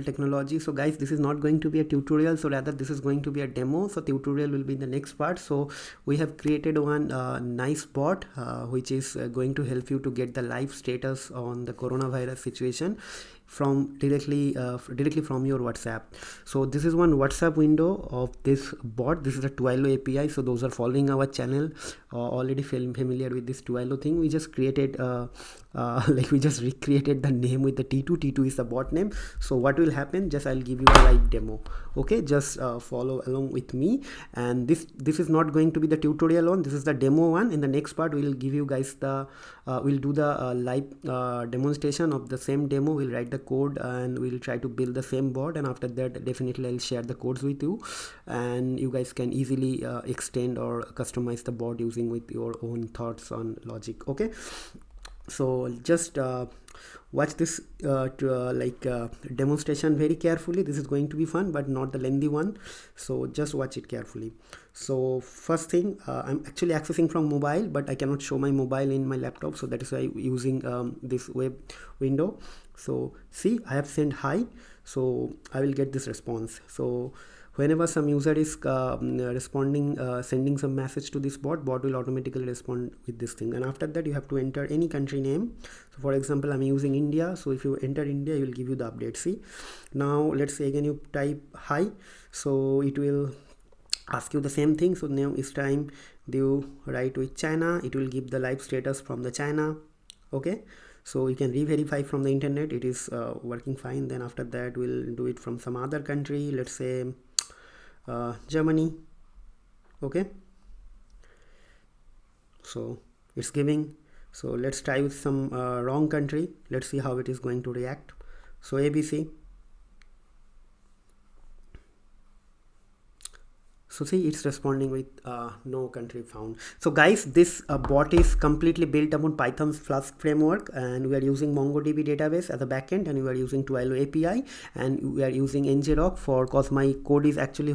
technology. So guys, this is not going to be a tutorial, so rather this is going to be a demo. So tutorial will be in the next part. So we have created one nice bot which is going to help you to get the live status on the coronavirus situation from directly from your WhatsApp. So this is one WhatsApp window of this bot. This is a Twilio API. So those are following our channel already familiar with this Twilio thing. We just created like we just recreated the name with the T2 is the bot name. So what will happen, just I'll give you a live demo. Okay, just follow along with me. And this is not going to be the tutorial one, this is the demo one. In the next part we'll give you guys the we'll do the live demonstration of the same demo. We'll write the code and we'll try to build the same bot, and after that definitely I'll share the codes with you, and you guys can easily extend or customize the bot using with your own thoughts on logic. Okay, so just watch this demonstration very carefully. This is going to be fun but not the lengthy one, so just watch it carefully. So first thing, I'm actually accessing from mobile, but I cannot show my mobile in my laptop, so that is why I'm using this web window. So see, I have sent hi, so I will get this response. So whenever some user is responding, sending some message to this bot will automatically respond with this thing. And after that you have to enter any country name. So for example, I'm using India, so if you enter India, it will give you the update. See, now let's say again you type hi, so it will ask you the same thing. So now it's time you write with China, it will give the live status from the China. Okay, so you can re-verify from the internet, it is working fine. Then after that we'll do it from some other country, let's say Germany. Okay, so it's giving. So let's try with some wrong country, let's see how it is going to react. So ABC. So see, it's responding with no country found. So guys, this bot is completely built upon Python's Flask framework, and we are using MongoDB database as a backend, and we are using Twilio API, and we are using ngrok for, cause my code is actually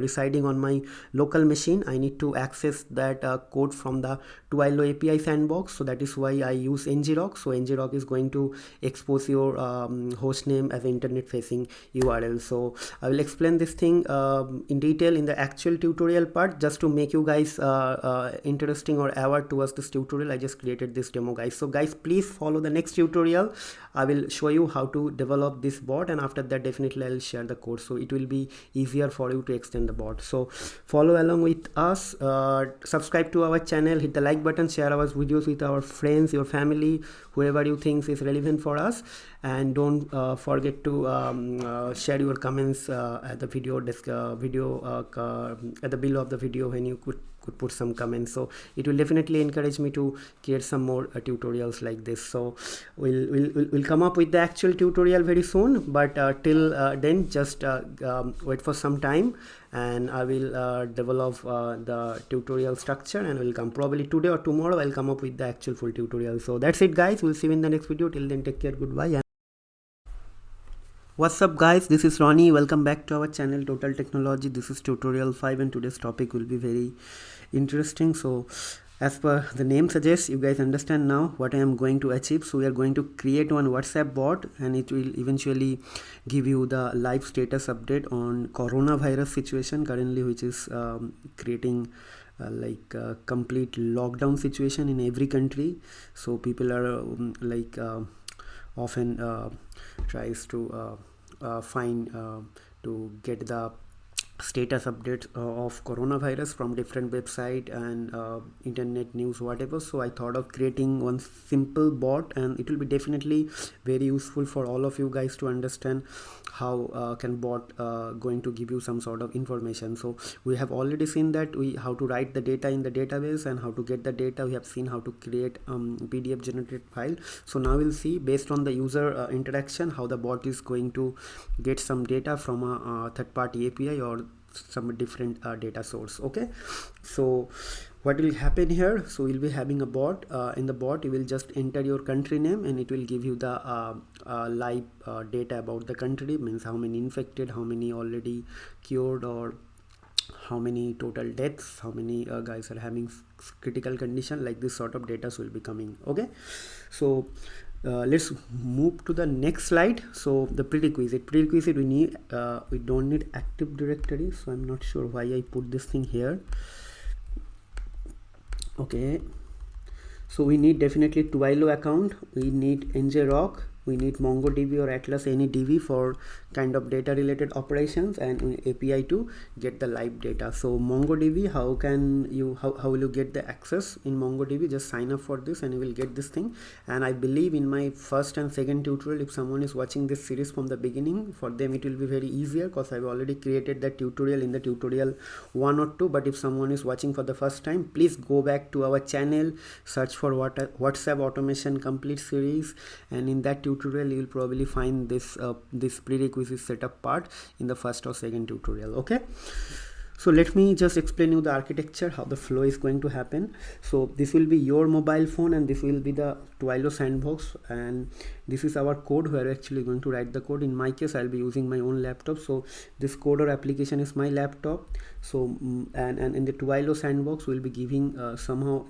residing on my local machine. I need to access that code from the Twilio API sandbox, so that is why I use ngrok. So ngrok is going to expose your host name as an internet facing URL. So I will explain this thing in detail in the actual tutorial part. Just to make you guys interesting or aware towards this tutorial, I just created this demo, guys. So guys, please follow the next tutorial. I will show you how to develop this bot, and after that definitely I'll share the code, so it will be easier for you to extend the bot. So follow along with us, subscribe to our channel, hit the like button, share our videos with our friends, your family, whoever you think is relevant for us, and don't forget to share your comments at the video at the below of the video, when you could put some comments. So it will definitely encourage me to create some more tutorials like this. So we'll come up with the actual tutorial very soon, but till then just wait for some time, and I will develop the tutorial structure, and will come probably today or tomorrow. I'll come up with the actual full tutorial. So that's it, guys. We'll see you in the next video. Till then, take care, goodbye. What's up, guys, this is Ronnie. Welcome back to our channel Total Technology. This is tutorial 5, and today's topic will be very interesting. So as per the name suggests, you guys understand now what I am going to achieve. So we are going to create one WhatsApp bot, and it will eventually give you the live status update on coronavirus situation currently, which is creating like a complete lockdown situation in every country. So people are often tries to find to get the status updates of coronavirus from different website and internet news, whatever. So I thought of creating one simple bot, and it will be definitely very useful for all of you guys to understand how can bot going to give you some sort of information. So we have already seen that how to write the data in the database and how to get the data. We have seen how to create PDF generated file. So now we'll see, based on the user interaction, how the bot is going to get some data from a third-party API or some different data source. Okay, so what will happen here? So we'll be having a bot. In the bot, you will just enter your country name, and it will give you the live data about the country, means how many infected, how many already cured, or how many total deaths, how many guys are having critical condition. Like this sort of data will be coming. Okay, so Let's move to the next slide. So the prerequisite we need, we don't need Active Directory, so I'm not sure why I put this thing here. Okay, so we need definitely Twilio account, we need njrock, we need MongoDB or Atlas, any DB for kind of data related operations, and API to get the live data. So MongoDB, how can you, how will you get the access in MongoDB? Just sign up for this and you will get this thing. And I believe in my first and second tutorial, if someone is watching this series from the beginning, for them it will be very easier, because I've already created that tutorial in the tutorial 1 or 2. But if someone is watching for the first time, please go back to our channel, search for WhatsApp automation complete series, and in that tutorial you will probably find this this prerequisite setup part in the first or second tutorial. Okay, so let me just explain you the architecture, how the flow is going to happen. So this will be your mobile phone and this will be the Twilio sandbox, and this is our code. We are actually going to write the code. In my case, I'll be using my own laptop, so this code or application is my laptop. So and in the Twilio sandbox we'll be giving somehow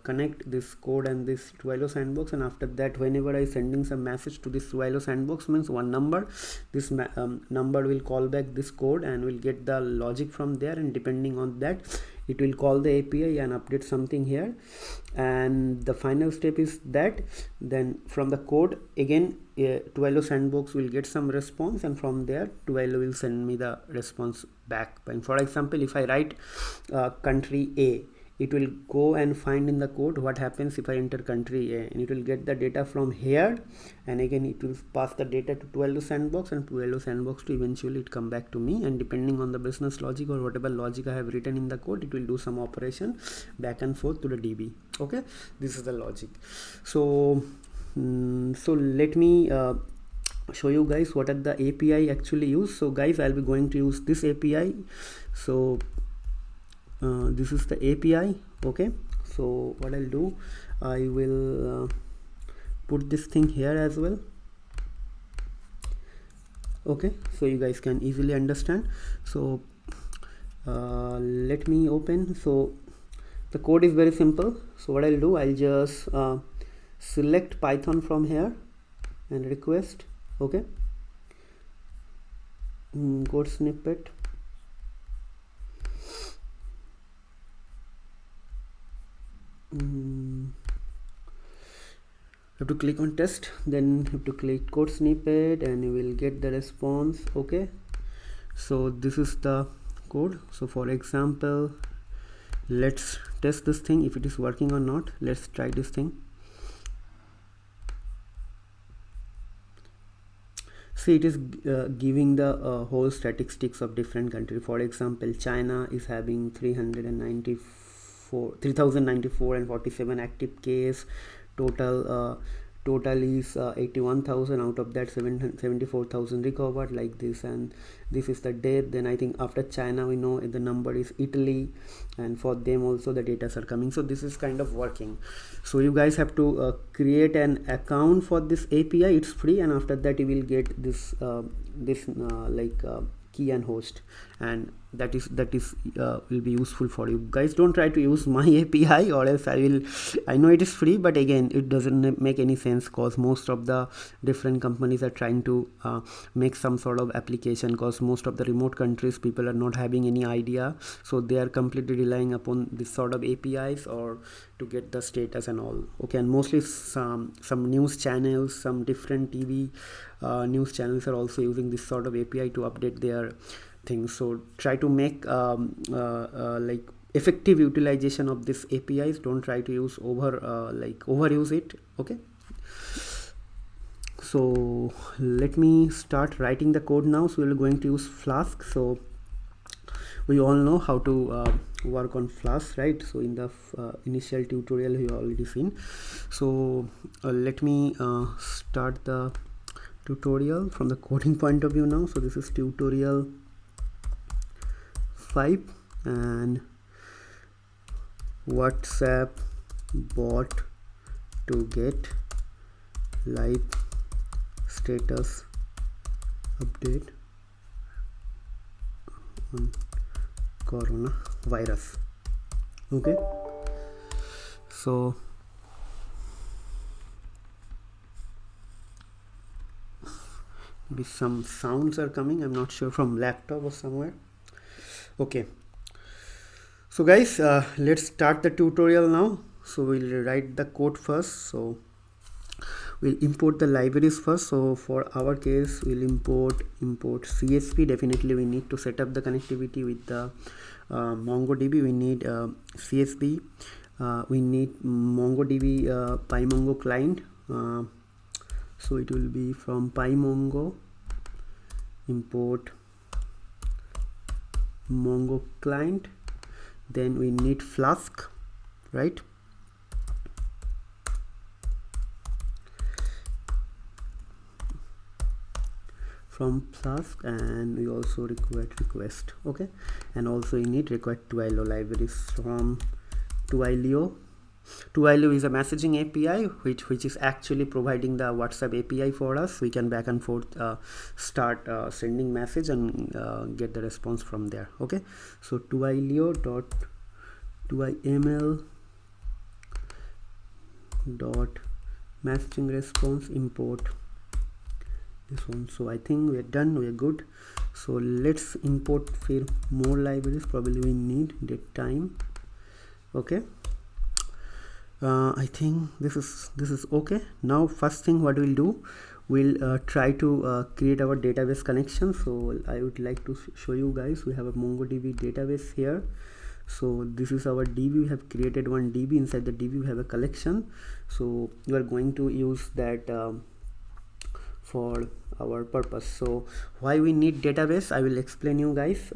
connect this code and this Twilio sandbox, and after that whenever I sending some message to this Twilio sandbox, means one number, this number will call back this code and will get the logic from there, and depending on that it will call the API and update something here. And the final step is that then from the code again Twilio sandbox will get some response, and from there Twilio will send me the response back. And for example, if I write country A, it will go and find in the code what happens if I enter country A, and it will get the data from here, and again it will pass the data to Twilio sandbox, and Twilio sandbox to eventually it come back to me, and depending on the business logic or whatever logic I have written in the code, it will do some operation back and forth to the DB. Okay, this is the logic. So so let me show you guys what are the API actually used. So guys, I'll be going to use this API. So this is the API. Okay, so what I'll do, I will put this thing here as well. Okay, so you guys can easily understand. So let me open. So the code is very simple. So what I'll do, I'll just select Python from here and request. Okay, code snippet. Have to click on test, then have to click code snippet, and you will get the response. Okay, so this is the code. So for example, let's test this thing if it is working or not. Let's try this thing. See, it is giving the whole statistics of different countries. For example, China is having 3094 and 47 active case. Total is 81,000. Out of that 74,000 recovered, like this. And this is the death. Then I think after China we know the number is Italy, and for them also the data are coming. So this is kind of working. So you guys have to create an account for this API. It's free, and after that you will get this key and host, and that is will be useful for you guys. Don't try to use my API, or else I know it is free, but again it doesn't make any sense, because most of the different companies are trying to make some sort of application, because most of the remote countries people are not having any idea, so they are completely relying upon this sort of APIs or to get the status and all. Okay, and mostly some news channels, some different TV news channels are also using this sort of API to update their things. So try to make like effective utilization of this APIs. Don't try to use overuse it. Okay, so let me start writing the code now. So we're going to use Flask. So we all know how to work on Flask, right? So in the initial tutorial you already seen. So let me start the tutorial from the coding point of view now. So this is tutorial 5, and WhatsApp bot to get live status update on coronavirus. Okay, so maybe some sounds are coming, I'm not sure, from laptop or somewhere. Okay, so guys, let's start the tutorial now. So we'll write the code first. So we'll import the libraries first. So for our case, we'll import CSP. Definitely we need to set up the connectivity with the MongoDB. We need CSP. We need MongoDB PyMongo client. So it will be from PyMongo import Mongo client. Then we need Flask, right? From Flask, and we also require request. Okay, and also you need require Twilio libraries from Twilio. Twilio is a messaging API which is actually providing the WhatsApp API for us. We can back and forth start sending message and get the response from there. Okay, so twilio.twiml dot messaging response import this one. So I think we're done, we're good. So let's import few more libraries. Probably we need date time. Okay, I think this is okay. Now first thing what we'll do, we'll try to create our database connection. So I would like to show you guys, we have a MongoDB database here. So this is our DB. We have created one DB. Inside the DB we have a collection. So we are going to use that for our purpose. So why we need database, I will explain you guys.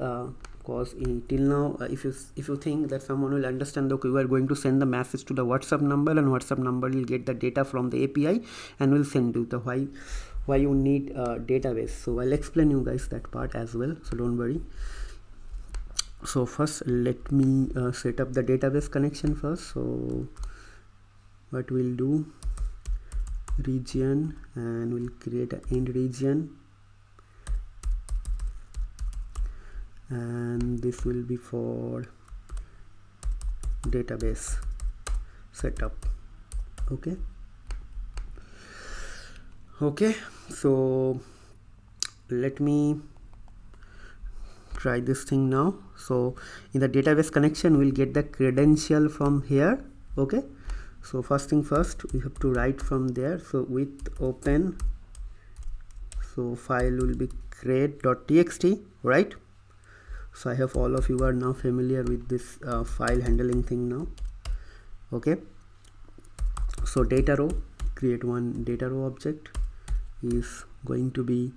Because till now, if you think that someone will understand, okay, we are going to send the message to the WhatsApp number, and WhatsApp number will get the data from the API and will send you the why you need a database. So I'll explain you guys that part as well, so don't worry. So first let me set up the database connection first. So what we'll do, region, and we'll create an end region, and this will be for database setup. Okay, so let me try this thing now. So in the database connection we'll get the credential from here. Okay, so first thing first, we have to write from there. So with open, so file will be create.txt, right? So I have all of you are now familiar with this file handling thing now. Okay, so data row, create one data row object, is going to be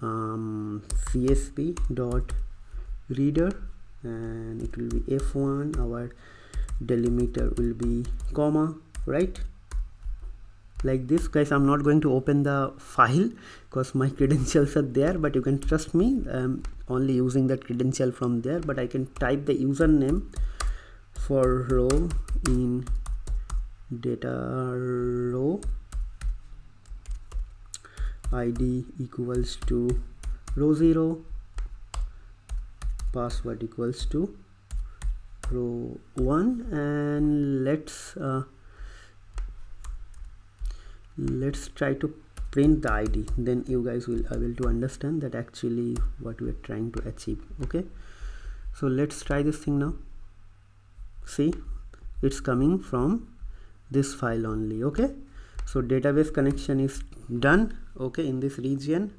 csp dot reader, and it will be f1. Our delimiter will be comma, right? Like this, guys. I'm not going to open the file because my credentials are there, but you can trust me, I'm only using that credential from there. But I can type the username for row in data row, id equals to row 0, password equals to row 1, and let's try to print the id. Then you guys will able to understand that actually what we are trying to achieve. Okay, so let's try this thing now. See, it's coming from this file only. Okay, so database connection is done. Okay, in this region.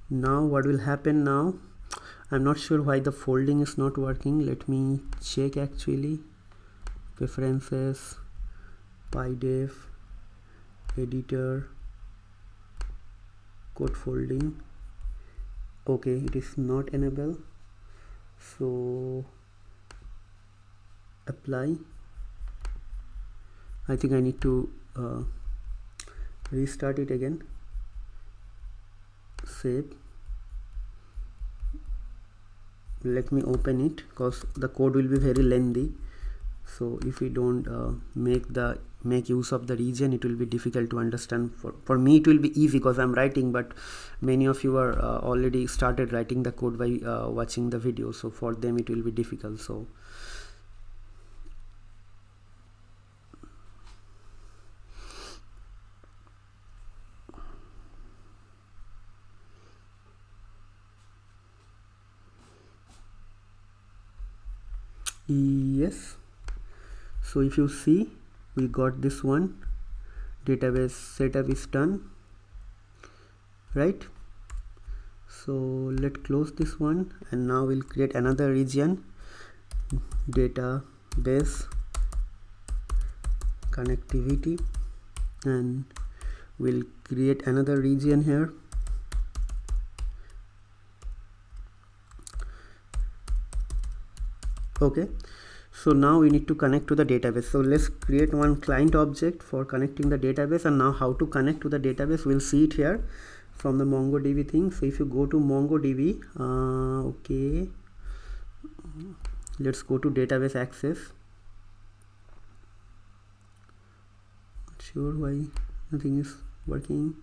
Now what will happen now, I'm not sure why the folding is not working. Let me check. Actually, preferences, PyDev, editor, code folding. Okay, it is not enabled. So apply. I think I need to restart it again. Save. Let me open it because the code will be very lengthy. So if we don't make use of the region, it will be difficult to understand. For me it will be easy because I'm writing, but many of you are already started writing the code by watching the video, so for them it will be difficult. So Yes, so if you see, we got this one, database setup is done, right? So let's close this one, and now we'll create another region, database connectivity, and we'll create another region here, okay. So now we need to connect to the database. So let's create one client object for connecting the database, and now how to connect to the database, we'll see it here from the MongoDB thing. So if you go to MongoDB, okay, let's go to database access. Not sure why nothing is working.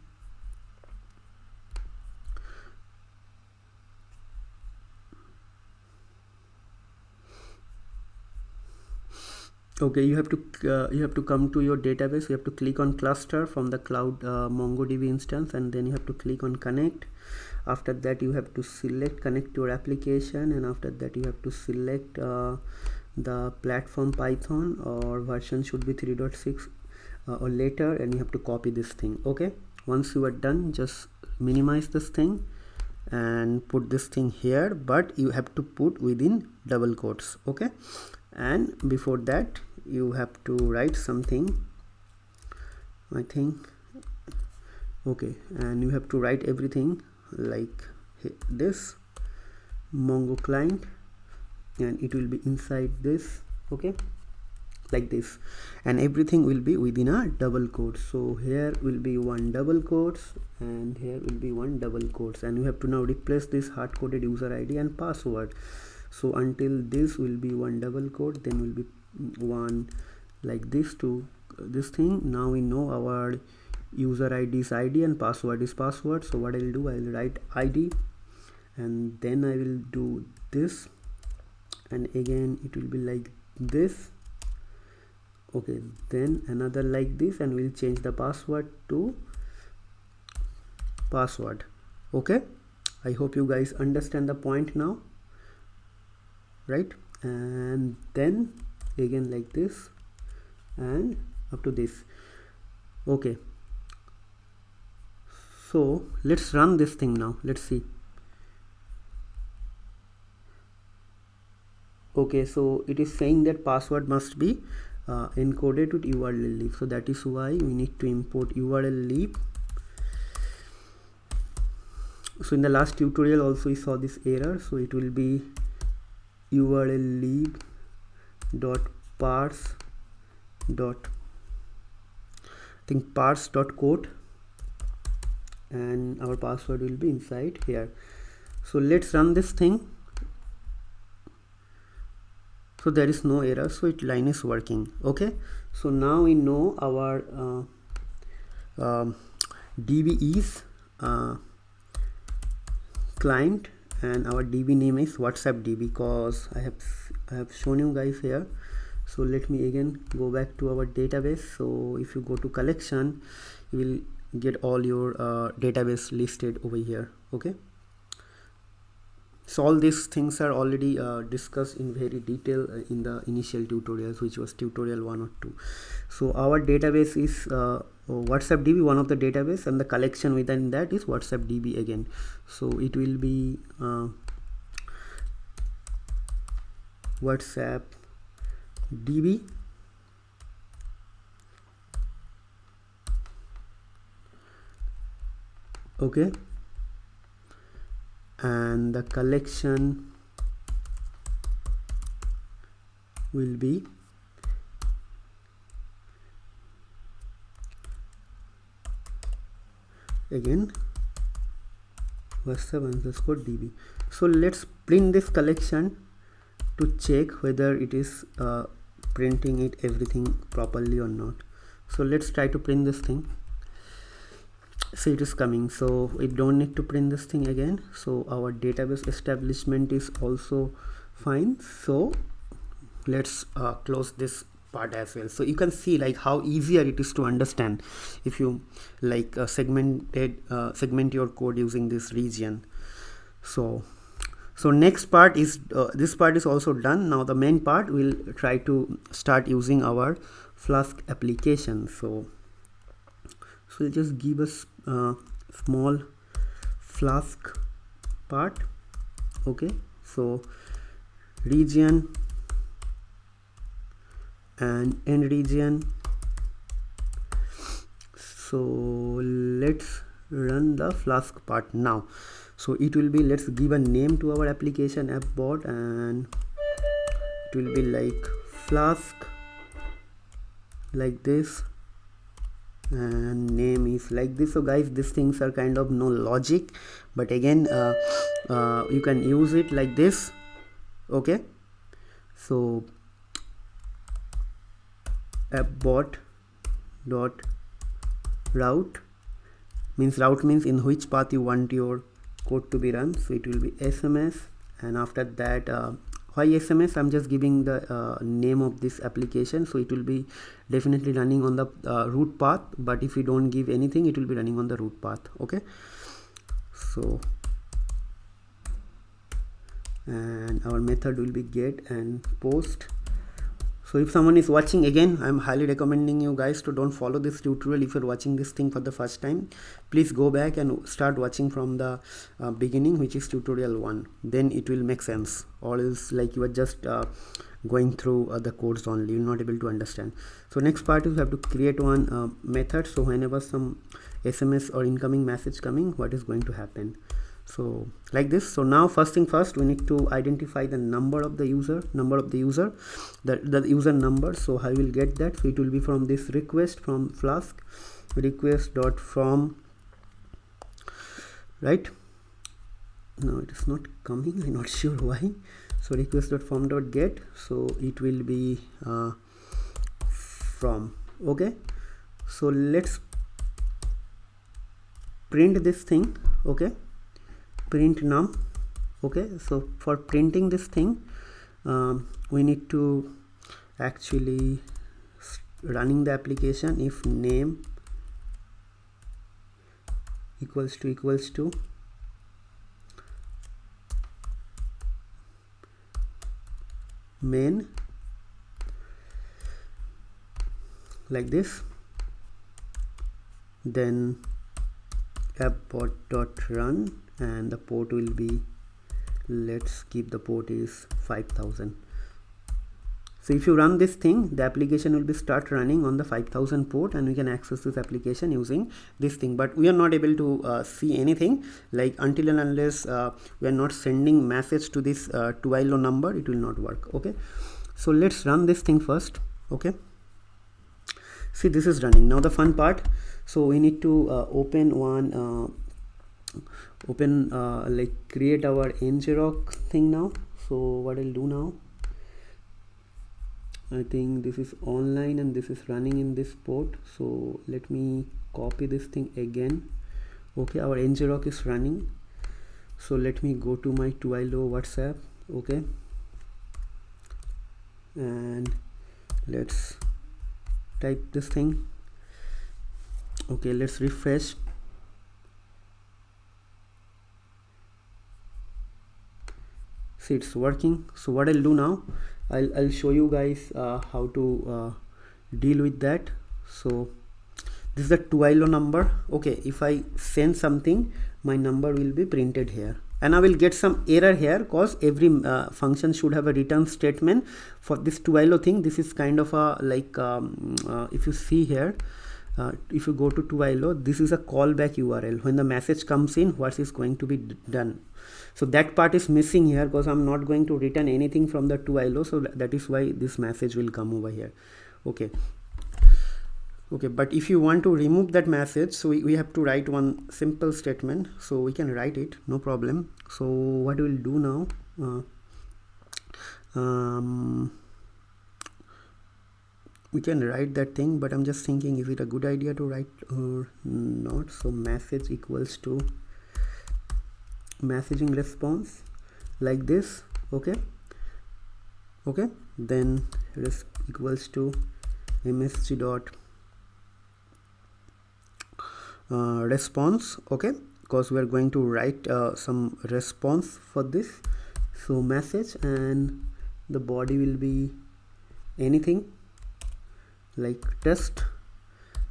Okay, you have to come to your database. You have to click on cluster from the cloud MongoDB instance, and then you have to click on connect. After that you have to select connect your application, and after that you have to select the platform Python, or version should be 3.6 or later, and you have to copy this thing. Okay, once you are done, just minimize this thing and put this thing here, but you have to put within double quotes. Okay, and before that you have to write something, I think. Okay, and you have to write everything like this, Mongo client, and it will be inside this, okay, like this, and everything will be within a double quote. So here will be one double quotes, and here will be one double quotes, and you have to now replace this hard-coded user ID and password. So until this will be one double quote, then will be one like this to this thing. Now we know our user ID is ID and password is password. So what I'll do, I'll write ID, and then I will do this, and again it will be like this. Okay, then another like this, and we'll change the password to password. Okay, I hope you guys understand the point now, right? And then again like this, and up to this. Okay, so let's run this thing now. Let's see. Okay, so it is saying that password must be encoded with URL lib. So that is why we need to import URL lib. So in the last tutorial also we saw this error. So it will be URL lib dot parse dot, I think, parse dot code, and our password will be inside here. So let's run this thing. So there is no error, so it line is working. Okay, so now we know our DB is client, and our DB name is WhatsApp DB, because I have shown you guys here. So let me again go back to our database. So if you go to collection, you will get all your database listed over here. Okay, so all these things are already discussed in very detail in the initial tutorials, which was tutorial 1 or 2. So our database is WhatsApp DB, one of the database, and the collection within that is WhatsApp DB again. So it will be WhatsApp DB, okay, and the collection will be again WhatsApp underscore DB. So let's print this collection to check whether it is printing it everything properly or not. So let's try to print this thing. See, it is coming, so we don't need to print this thing again. So our database establishment is also fine. So let's close this part as well. So you can see like how easier it is to understand if you like segment your code using this region. So So next part is this part is also done. Now the main part, we'll try to start using our Flask application. So we'll just give us small Flask part. Okay, so region and end region. So let's run the Flask part now. So it will be, let's give a name to our application app bot, and it will be like Flask, like this, and name is like this. So guys, these things are kind of no logic, but again you can use it like this. Okay, so appbot dot route means in which path you want your code to be run. So it will be SMS, and after that why SMS, I'm just giving the name of this application. So it will be definitely running on the root path, but if you don't give anything, it will be running on the root path. Okay, so and our method will be get and post. So if someone is watching, again, I'm highly recommending you guys to don't follow this tutorial. If you're watching this thing for the first time, please go back and start watching from the beginning, which is tutorial 1. Then it will make sense. Or else like you are just going through the codes only, you're not able to understand. So next part is you have to create one method. So whenever some SMS or incoming message coming, what is going to happen? So like this. So now first thing first, we need to identify the number of the user, the user number. So I will get that. So it will be from this request from Flask, request dot from, right? No, it is not coming, I'm not sure why. So request dot from dot get, so it will be from. Okay, so let's print this thing. Okay, print num. Okay, so for printing this thing we need to actually running the application if name equals to main, like this, then appbot.run, and the port will be, let's keep the port is 5000. So if you run this thing, the application will be start running on the 5000 port, and we can access this application using this thing. But we are not able to see anything, like until and unless we are not sending message to this Twilio number, it will not work. Okay, so let's run this thing first. Okay, see, this is running. Now the fun part, so we need to open one like create our ngrok thing now. So what I'll do now, I think this is online and this is running in this port. So let me copy this thing again. Okay, our ngrok is running. So let me go to my Twilio WhatsApp. Okay, and let's type this thing. Okay, let's refresh. See, it's working. So what I'll do now, I'll show you guys how to deal with that. So this is the Twilio number. Okay, if I send something, my number will be printed here, and I will get some error here because every function should have a return statement. For this Twilio thing, this is kind of a like if you see here, if you go to Twilio, this is a callback URL. When the message comes in, what is going to be done? So that part is missing here because I'm not going to return anything from the Twilio. So that is why this message will come over here. Okay, but if you want to remove that message, so we have to write one simple statement. So we can write it, no problem. So what we'll do now, we can write that thing, but I'm just thinking, is it a good idea to write or not? So message equals to messaging response, like this. Okay, then equals to msg dot response. Okay, because we are going to write some response for this. So message, and the body will be anything like test,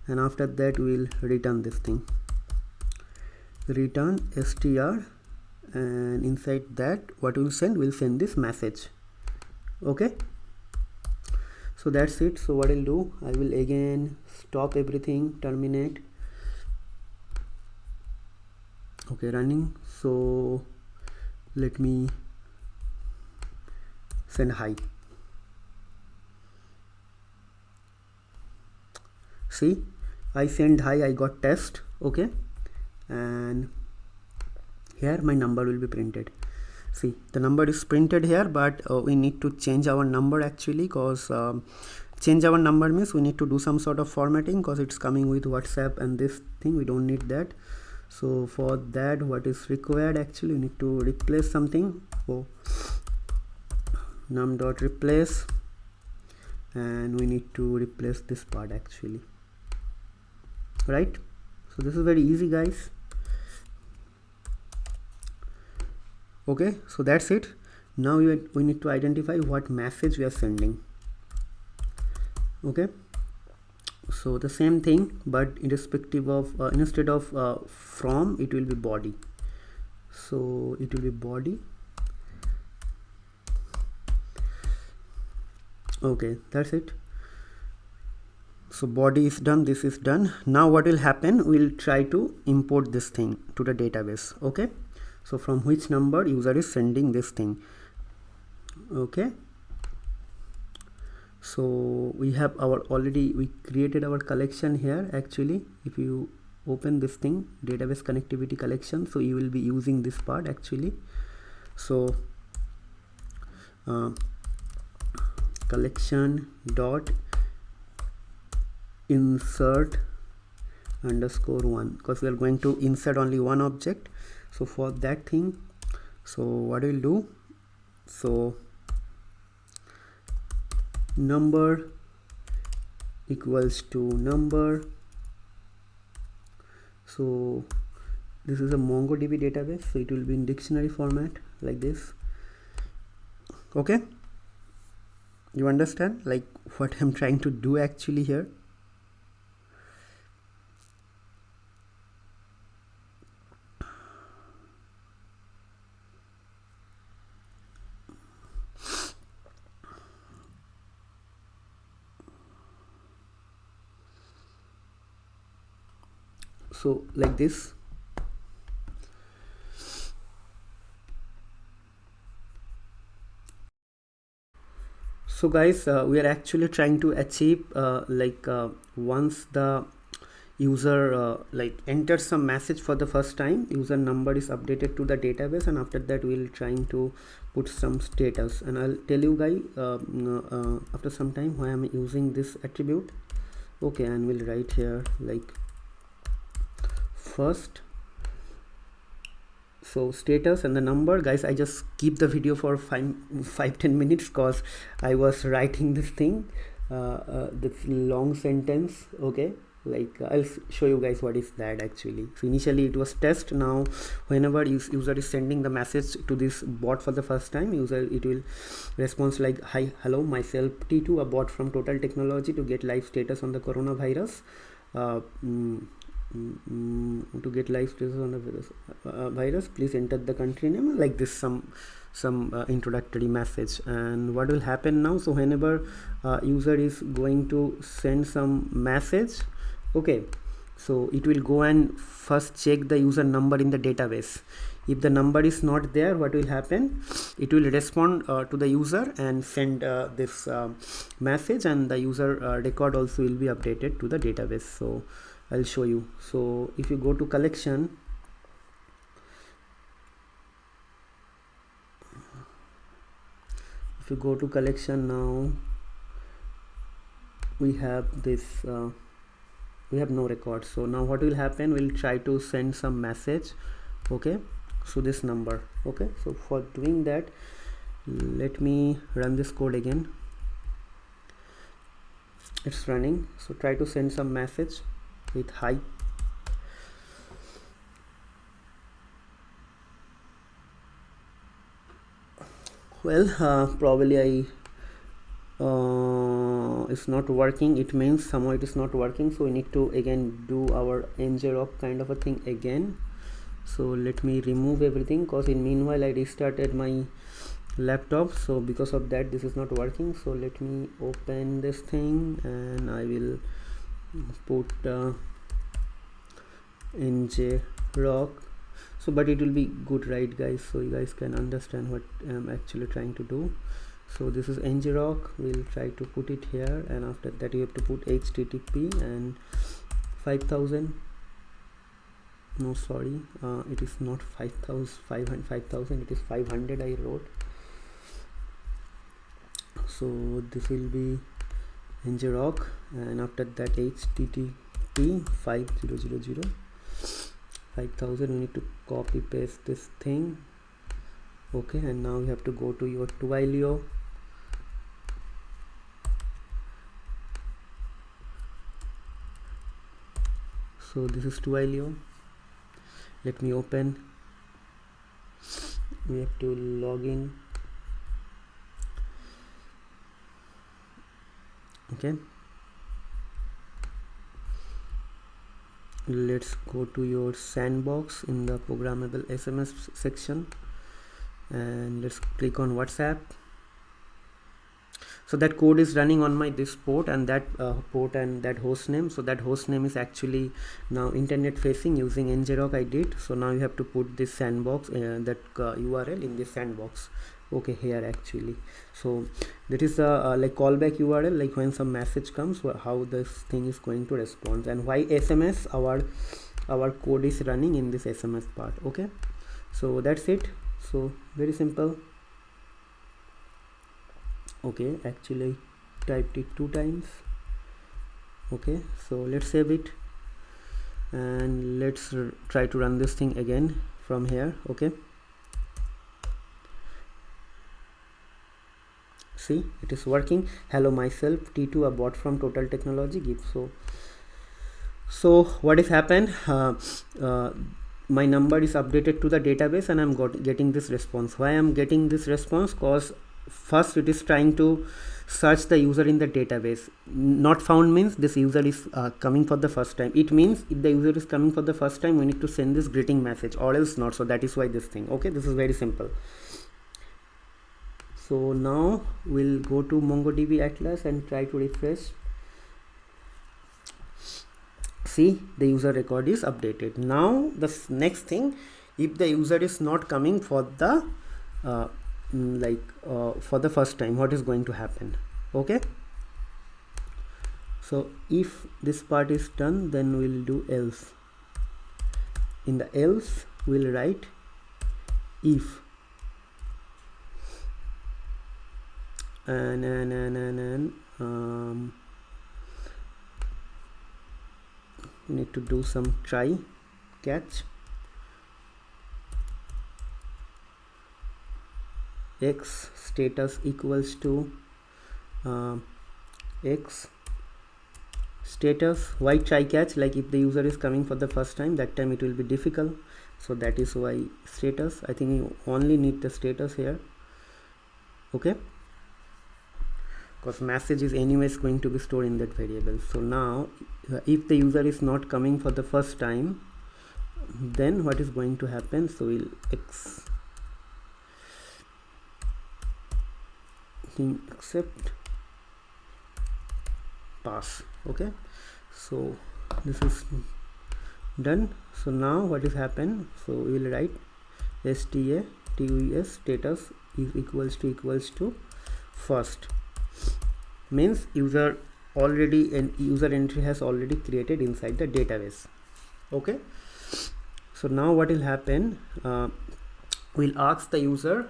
and after that we'll return this thing, return str, and inside that what we'll send this message. Okay, so that's it. So what I'll do, I will again stop everything, terminate. Okay, running. So let me send hi. See, I send hi, I got test. Okay, and here my number will be printed. See, the number is printed here, but we need to change our number actually, because change our number means we need to do some sort of formatting, because it's coming with WhatsApp and this thing, we don't need that. So for that, what is required actually, we need to replace something. So num dot replace, and we need to replace this part actually, right? So this is very easy, guys. Okay, so that's it. Now we need to identify what message we are sending. Okay, so the same thing, but irrespective of instead of from, it will be body. So it will be body. Okay, that's it. So body is done, this is done. Now what will happen, we'll try to import this thing to the database. Okay, so from which number user is sending this thing. Okay, so we have our we created our collection here actually. If you open this thing, database connectivity collection, so you will be using this part actually. So collection dot insert underscore one, because we are going to insert only one object. So for that thing, so what we'll do, so number equals to number. So this is a MongoDB database, so it will be in dictionary format like this. Okay, you understand like what I'm trying to do actually here? So like this. So guys, we are actually trying to achieve once the user enters some message for the first time, user number is updated to the database, and after that we'll trying to put some status, and I'll tell you guys after some time why I'm using this attribute. Okay, and we'll write here like first, so status and the number. Guys, I just keep the video for 5-10 minutes because I was writing this thing, this long sentence. Okay, like I'll show you guys what is that actually. So initially it was test. Now whenever user is sending the message to this bot for the first time, it will respond like, hi, hello, myself T2, a bot from Total Technology to get live status on the coronavirus. To get live status on the virus, please enter the country name, like this, some introductory message. And what will happen now, so whenever user is going to send some message, okay, so it will go and first check the user number in the database. If the number is not there, what will happen, it will respond to the user and send this message, and the user record also will be updated to the database. So I'll show you. So if you go to collection, now we have this we have no record. So now what will happen, we'll try to send some message, okay, so this number. Okay, so for doing that, let me run this code again. It's running. So try to send some message with hi. Well, probably it's not working. It means somehow it is not working, so we need to again do our ngrok kind of a thing again. So let me remove everything, because in meanwhile I restarted my laptop, so because of that this is not working. So let me open this thing and I will put ngrok. So but it will be good, right guys, so you guys can understand what I'm actually trying to do. So this is ngrok, we'll try to put it here, and after that you have to put http and 5000. No, sorry, it is not 5000, it is 500 I wrote. So this will be ngrok, and after that http 5000. We need to copy paste this thing. Okay, and now you have to go to your Twilio. So this is Twilio. Let me open. We have to log in. Okay, let's go to your sandbox in the programmable SMS section, and let's click on WhatsApp. So that code is running on my this port and that port and that host name. So that host name is actually now internet facing using ngrok I did. So now you have to put this sandbox that URL in this sandbox. Okay, here actually. So that is the like callback URL, like when some message comes, how this thing is going to respond, and why SMS, our code is running in this SMS part. Okay, so that's it. So very simple. Okay, actually I typed it 2 times. Okay, so let's save it and let's try to run this thing again from here. Okay, see, it is working. Hello, myself T2, a bot from Total Technology Give. So what has happened, my number is updated to the database and I'm getting this response. Why I'm getting this response? Because first it is trying to search the user in the database. Not found means this user is coming for the first time. It means if the user is coming for the first time, we need to send this greeting message, or else not. So that is why this thing. Okay, this is very simple. So now we'll go to MongoDB Atlas and try to refresh. See, the user record is updated. Now the next thing, if the user is not coming for the for the first time, what is going to happen? Okay, so if this part is done, then we'll do else. In the else we'll write if and we need to do some try catch. X status equals to X status. Why try catch? Like if the user is coming for the first time, that time it will be difficult, so that is why status. I think you only need the status here. Okay, because message is anyways going to be stored in that variable. So now if the user is not coming for the first time, then what is going to happen? So we'll accept pass. Okay, so this is done. So now what is happened? So we will write status status is equals to first, means user already, and user entry has already created inside the database. Okay, so now what will happen, we'll ask the user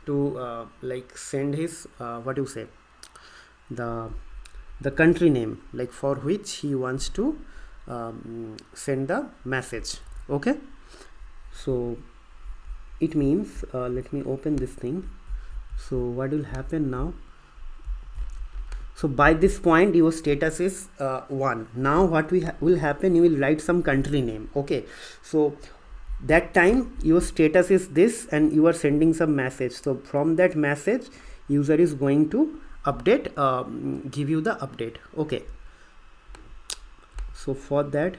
to like send his what you say, the country name, like for which he wants to send the message. Okay, so it means let me open this thing. So what will happen now? So by this point your status is 1. Now what will happen, you will write some country name. Okay, so that time your status is this and you are sending some message. So from that message user is going to update, give you the update. Okay, so for that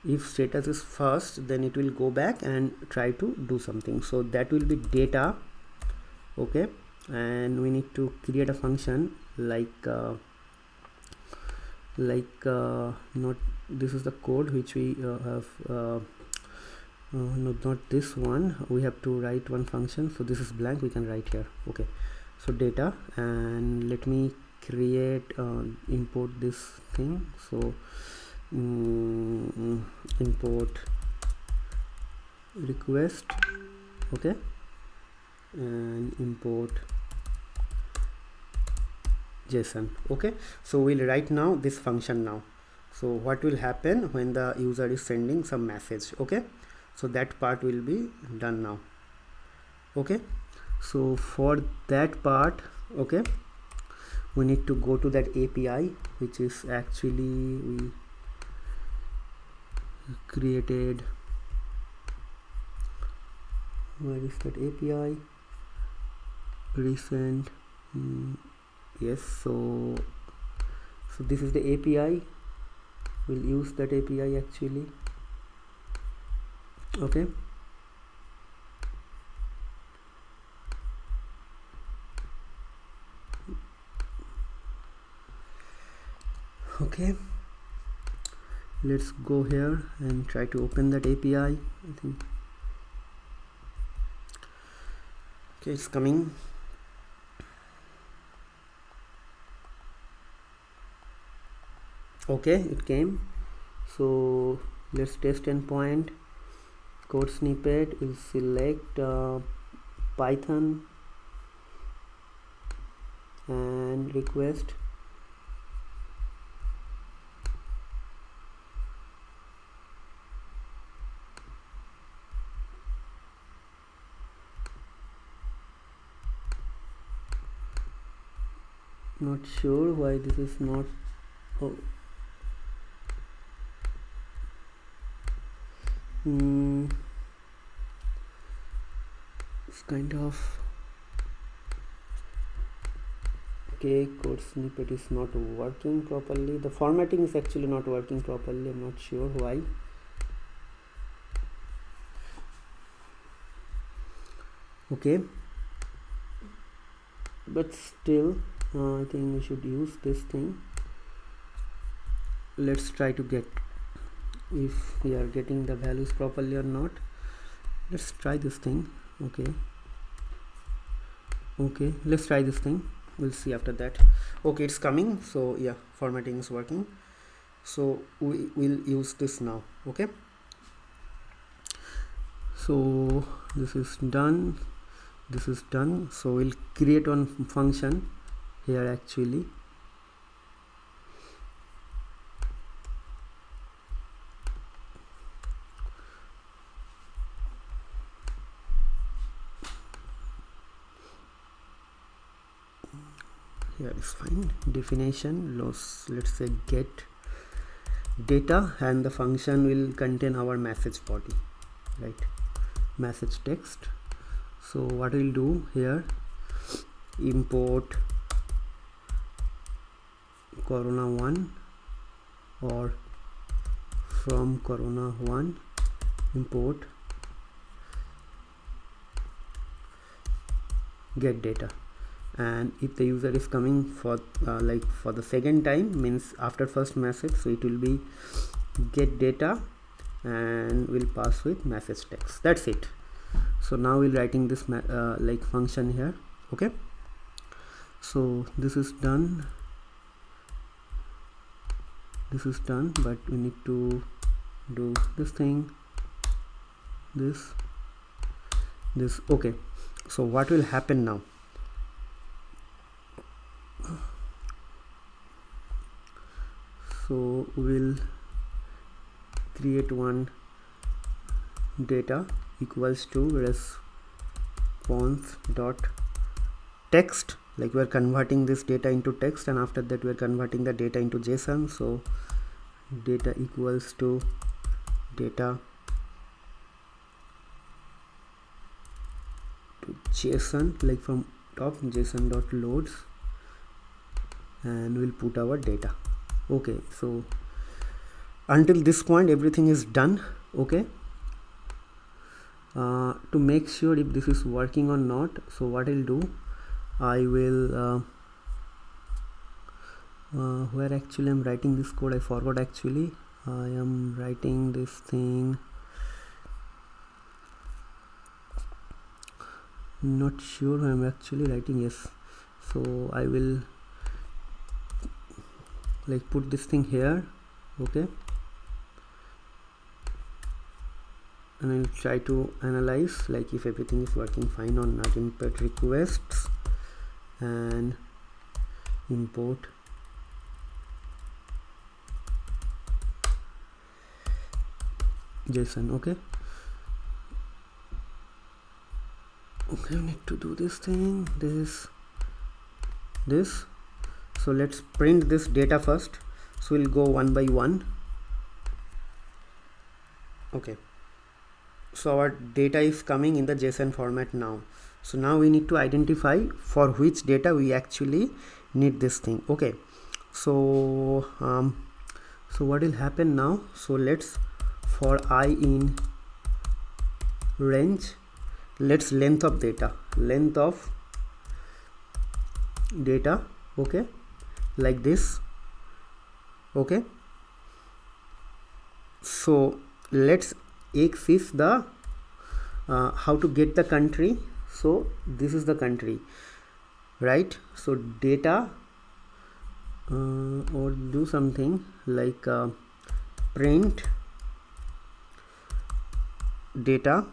if status is first, then it will go back and try to do something. So that will be data. Okay, and we need to create a function like not this is the code which we have no, not this one. We have to write one function. So this is blank, we can write here. Okay, so data, and let me create import this thing. So import request. Okay, and import JSON. Okay, so we'll write now this function now. So what will happen when the user is sending some message? Okay, so that part will be done now. Okay, so for that part, okay, we need to go to that API, which is actually we created. Where is that API? Recent. Yes, so this is the API. We'll use that API actually. Okay, okay, let's go here and try to open that API. I think okay, it's coming. Okay, it came. So let's test endpoint. Code snippet will select Python and request. Not sure why this is not. Oh. It's kind of okay. Code snippet is not working properly. The formatting is actually not working properly. I'm not sure why. Okay, but still I think we should use this thing. Let's try to get if we are getting the values properly or not. Let's try this thing. Okay, let's try this thing. We'll see after that. Okay, it's coming. So yeah, formatting is working. So we will use this now. Okay, so this is done, this is done. So we'll create one function here actually. Here is fine. Definition, let's say get data, and the function will contain our message body, right? Message text. So what we'll do here, import corona1 or from corona1 import get data. And if the user is coming for like for the second time, means after first message, so it will be get data and we'll pass with message text. That's it. So now we're writing this like function here. Okay, so this is done, but we need to do this thing, this. Okay, so what will happen now? So we'll create one data equals to response dot text, like we're converting this data into text, and after that we're converting the data into JSON. So data equals to data JSON, like from top, json.loads, and we'll put our data. Okay, so until this point everything is done. Okay, to make sure if this is working or not, so what I'll do, I will where actually I'm writing this code, I forgot actually. I am writing this thing, not sure I'm actually writing. Yes, so I will like put this thing here. Okay, and I'll try to analyze like if everything is working fine or not. Input requests and import JSON. Okay, we need to do this thing, this. So let's print this data first. So we'll go one by one. Okay, so our data is coming in the JSON format now. So now we need to identify for which data we actually need this thing. Okay, so so what will happen now, so let's, for I in range, let's length of data, okay, like this. Okay, so let's x is the how to get the country. So this is the country, right? So data or do something like print data,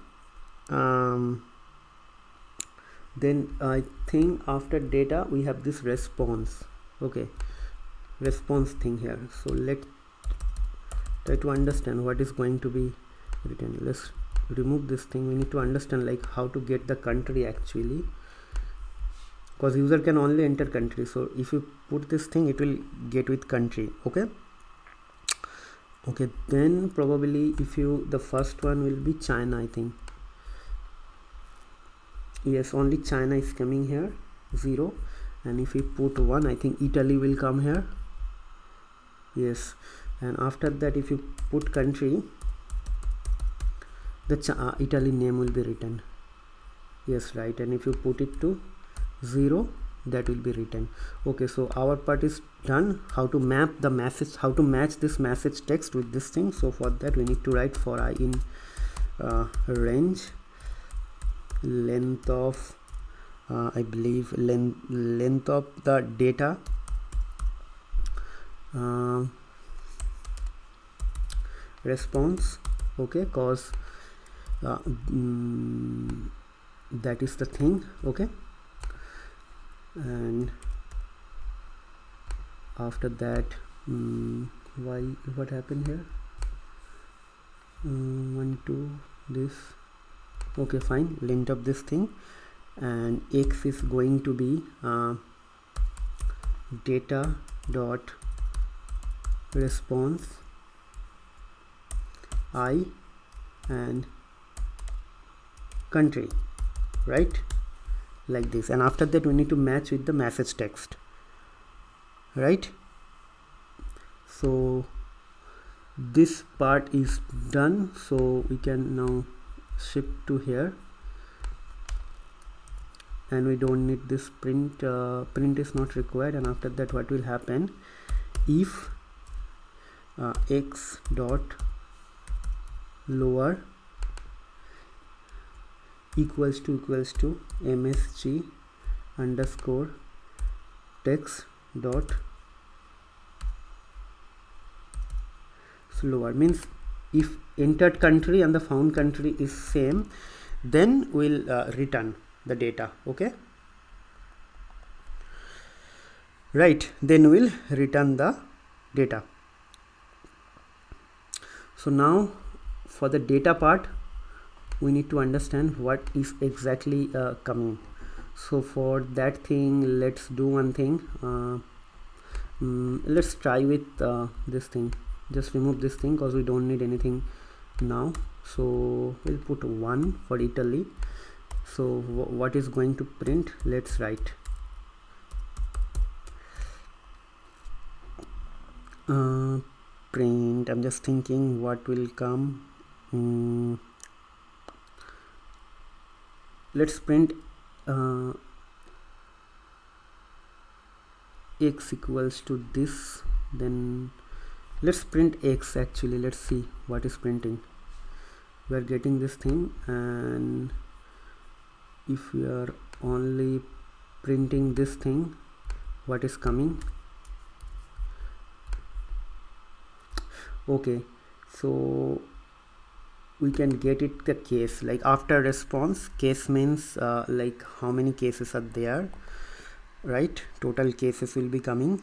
then I think after data we have this response. Okay, response thing here. So let's try to understand what is going to be written. Let's remove this thing. We need to understand like how to get the country actually, because user can only enter country. So if you put this thing, it will get with country. Okay, then probably if you, the first one will be China, I think. Yes, only China is coming here, 0. And if we put 1, I think Italy will come here. Yes, and after that if you put country, the Italy name will be written. Yes, right. And if you put it to 0, that will be written. Okay, so our part is done. How to map the message, how to match this message text with this thing. So for that we need to write for I in range, length of I believe length of the data, response. Okay, cause that is the thing. Okay, and after that what happened here, 1 2 this. Okay, fine, length of this thing, and x is going to be data dot response I and country, right, like this. And after that we need to match with the message text, right? So this part is done, so we can now shift to here, and we don't need this print. Print is not required. And after that what will happen, if x dot lower equals to msg underscore text dot lower, means if entered country and the found country is same, then we'll return the data. Okay, right, then we'll return the data. So now for the data part we need to understand what is exactly coming. So for that thing, let's do one thing. Let's try with this thing. Just remove this thing because we don't need anything now. So we'll put 1 for Italy. So what is going to print? Let's write print. I'm just thinking what will come. Let's print x equals to this. Then let's print x. Actually, let's see what is printing. We are getting this thing, and if we are only printing this thing, what is coming? Okay, so we can get it the case, like after response. Case means like how many cases are there, right? Total cases will be coming.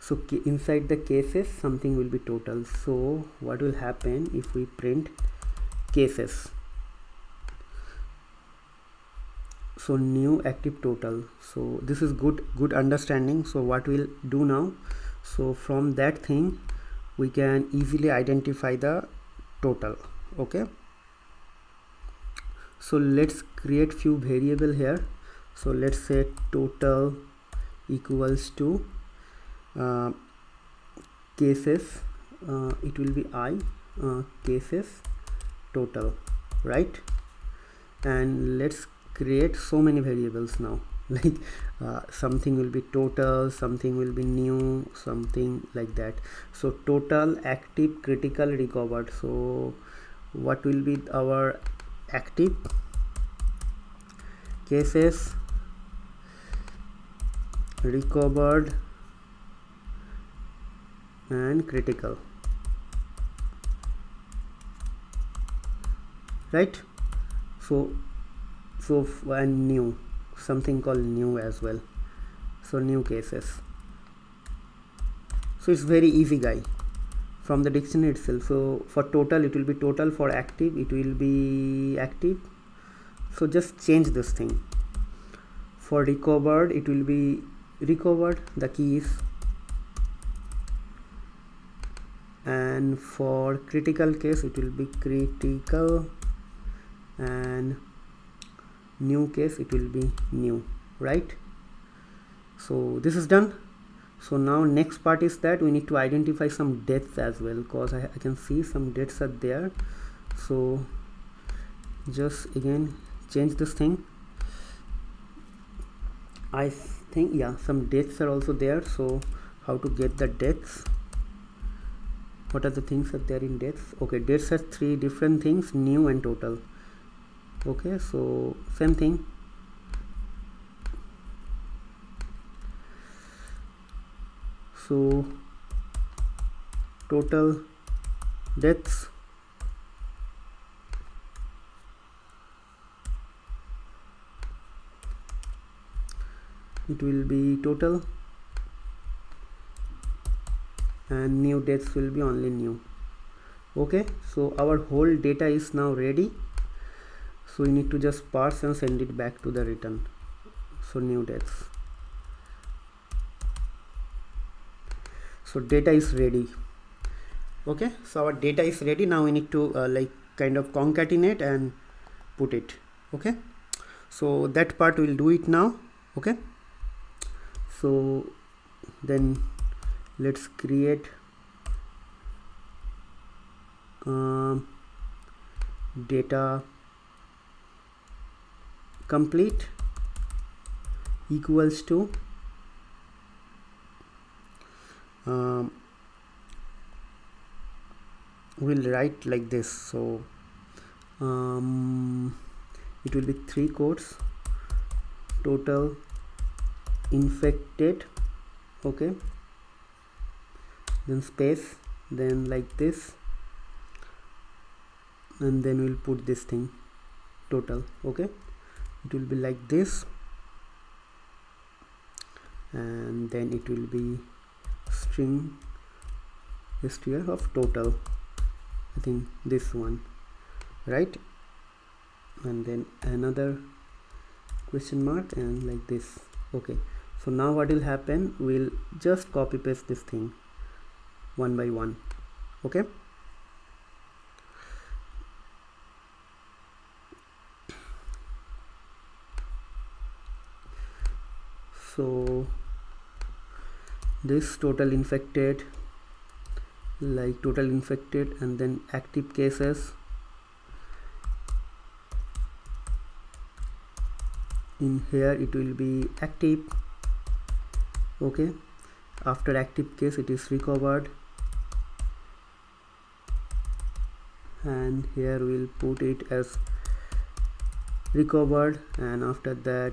So inside the cases something will be total. So what will happen if we print cases? So new active total. So this is good understanding. So what we'll do now, so from that thing we can easily identify the total. Okay, so let's create few variable here. So let's say total equals to cases, it will be I, cases total, right? And let's create so many variables now. Like something will be total, something will be new, something like that. So total, active, critical, recovered. So what will be our active? Cases, recovered, and critical, right? So and new, something called new as well. So new cases. So it's very easy, guy, from the dictionary itself. So for total it will be total, for active it will be active. So just change this thing. For recovered it will be recovered, the keys. And for critical case it will be critical, and new case it will be new, right? So this is done. So now next part is that we need to identify some deaths as well, because I can see some deaths are there. So just again change this thing. I think, yeah, some deaths are also there. So how to get the deaths? What are the things that there in deaths? Okay, deaths has three different things: new and total. Okay, so same thing. So total deaths, it will be total, and new deaths will be only new. Okay, so our whole data is now ready. So we need to just parse and send it back to the return. So new deaths. So data is ready. Okay, so our data is ready. Now we need to like kind of concatenate and put it. Okay, so that part we'll do it now. Okay, so then let's create data complete equals to we'll write like this. So it will be 3 quotes, total infected, okay, then space, then like this, and then we'll put this thing total. Okay, it will be like this, and then it will be string str of total, I think this one, right? And then another question mark and like this. Okay, so now what will happen, we'll just copy paste this thing one by one. Okay, So this total infected, like total infected, and then active cases. In here it will be active. Okay, after active case it is recovered, and here we'll put it as recovered, and after that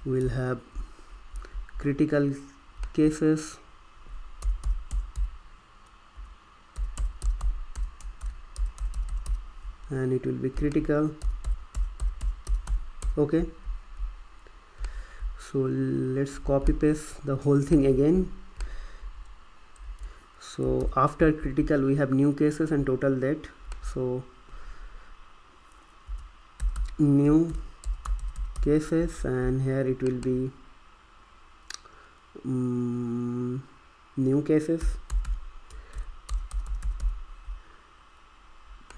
we'll have critical cases, and it will be critical. Okay, so let's copy paste the whole thing again. So after critical we have new cases and total that. So new cases, and here it will be new cases,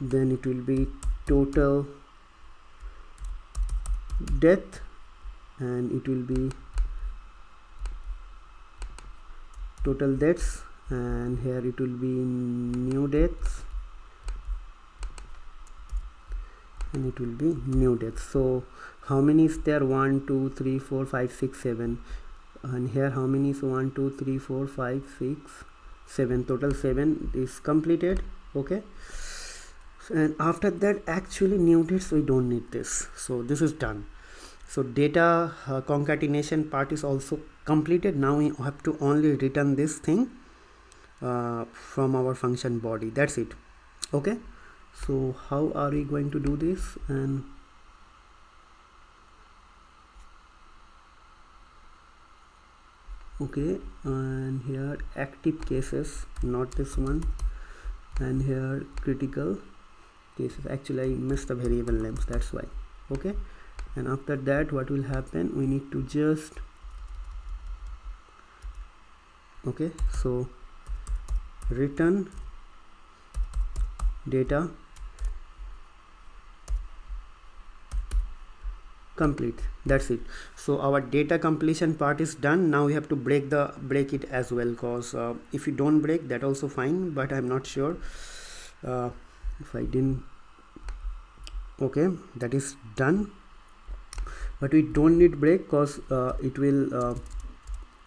then it will be total death, and it will be total deaths, and here it will be new deaths, and it will be new deaths. So how many is there? 1 2 3 4 5 6 7, and here how many is 1 2 3 4 5 6 7, total 7 is completed. Okay, and after that actually new deaths we don't need this, so this is done. So data concatenation part is also completed. Now we have to only return this thing from our function body. That's it. Okay, so how are we going to do this? And okay, and here active cases, not this one, and here critical cases. Actually I missed the variable names, that's why. Okay, and after that what will happen, we need to just, okay, so return data complete. That's it. So our data completion part is done. Now we have to break it as well, because if you don't break that also fine, but I'm not sure if I didn't. Okay, that is done, but we don't need break because it will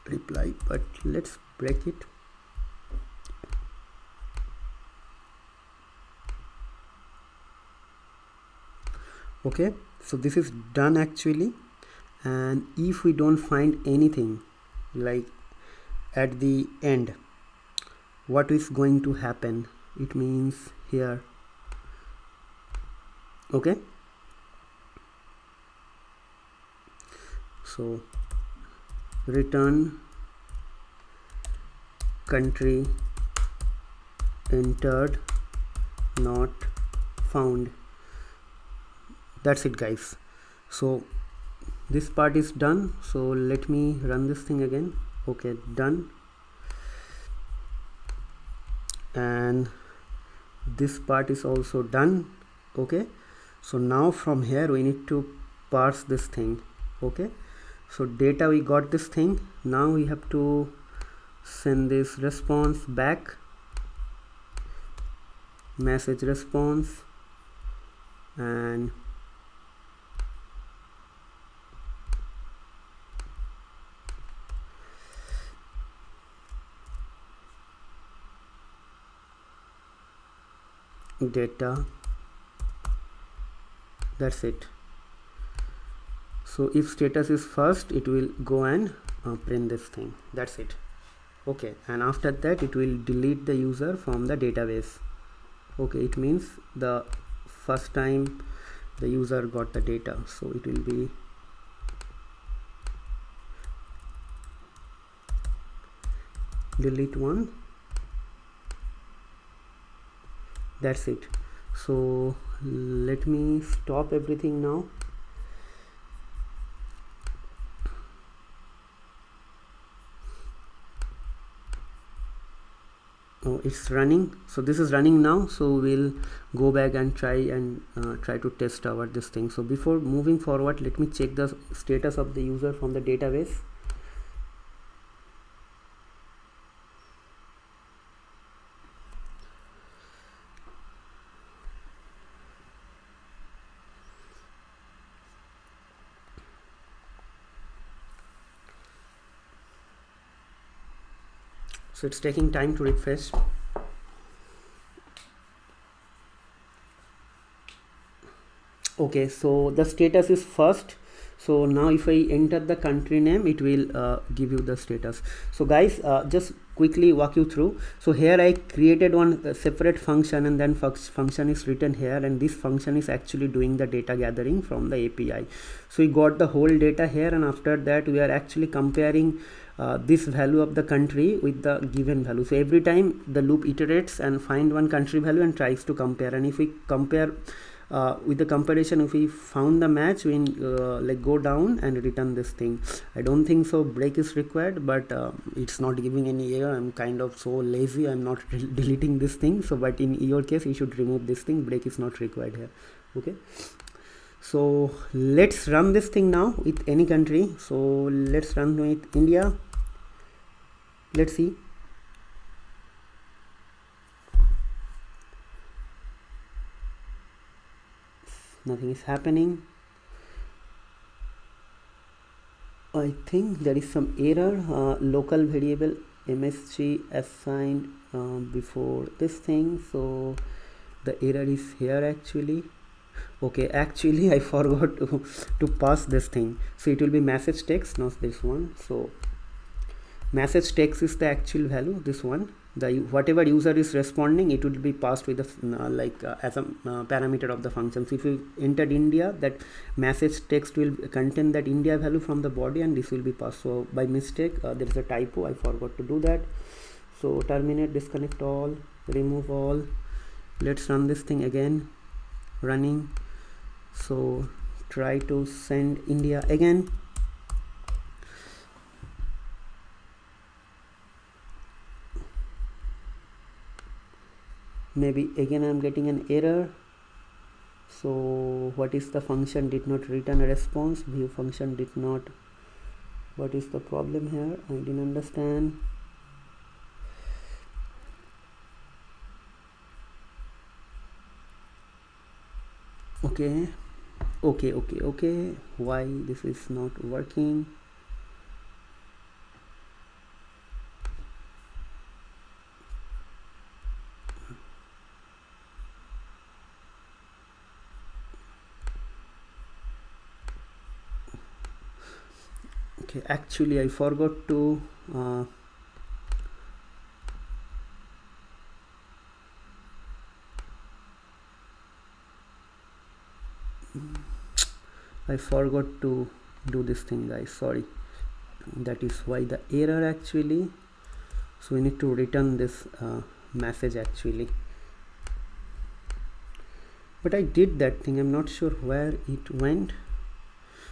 reply, but let's break it. Okay, so this is done actually, and if we don't find anything like at the end, what is going to happen? It means here, okay, so return country entered not found. That's it guys. So this part is done, so let me run this thing again. Okay, done, and this part is also done. Okay, so now from here we need to parse this thing. Okay, so data, we got this thing. Now we have to send this response back, message response, and data. That's it. So if status is first, it will go and print this thing. That's it. Okay, and after that it will delete the user from the database. Okay, it means the first time the user got the data, so it will be delete one. That's it. So let me stop everything now. Oh, it's running. So this is running now, so we'll go back and try to test our this thing. So before moving forward, let me check the status of the user from the database. So it's taking time to refresh. Okay, so the status is first. So now if I enter the country name, it will give you the status. So guys, just quickly walk you through. So here I created one separate function, and then function is written here, and this function is actually doing the data gathering from the API. So we got the whole data here, and after that we are actually comparing this value of the country with the given value. So every time the loop iterates and find one country value and tries to compare, and if we compare with the comparison, if we found the match, we like go down and return this thing. I don't think so break is required, but it's not giving any error. I'm kind of so lazy, I'm not deleting this thing. So but in your case you should remove this thing, break is not required here. Okay, so let's run this thing now with any country. So let's run with India. Let's see. Nothing is happening. I think there is some error. Local variable MSG assigned before this thing, so the error is here actually. Okay, actually I forgot to pass this thing, so it will be message text, not this one. So message text is the actual value, this one. The whatever user is responding, it will be passed with the as a parameter of the function. So if you entered India, that message text will contain that India value from the body, and this will be passed. So by mistake there is a typo, I forgot to do that. So terminate, disconnect all, remove all. Let's run this thing again. Running. So try to send India again. Maybe again I'm getting an error. So what is the function did not return a response, view function did not. What is the problem here? I didn't understand. Okay, why this is not working? Okay, actually I forgot to do this thing, guys, sorry. That is why the error actually. So we need to return this message actually, but I did that thing. I'm not sure where it went.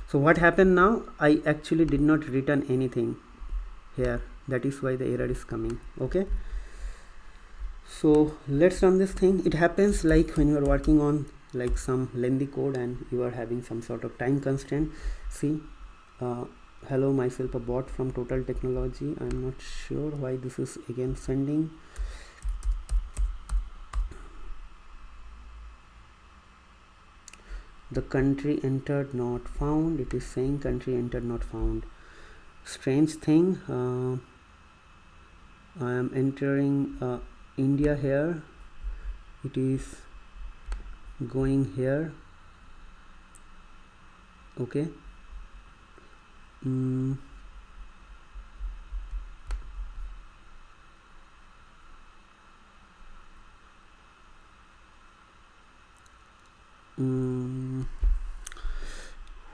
So what happened now, I actually did not return anything here. That is why the error is coming. Okay, so let's run this thing. It happens like when you are working on like some lengthy code and you are having some sort of time constraint. See, hello, myself a bot from Total Technology. I'm not sure why this is again sending. The country entered not found. It is saying country entered not found. Strange thing. I am entering India here. It is going here. Okay.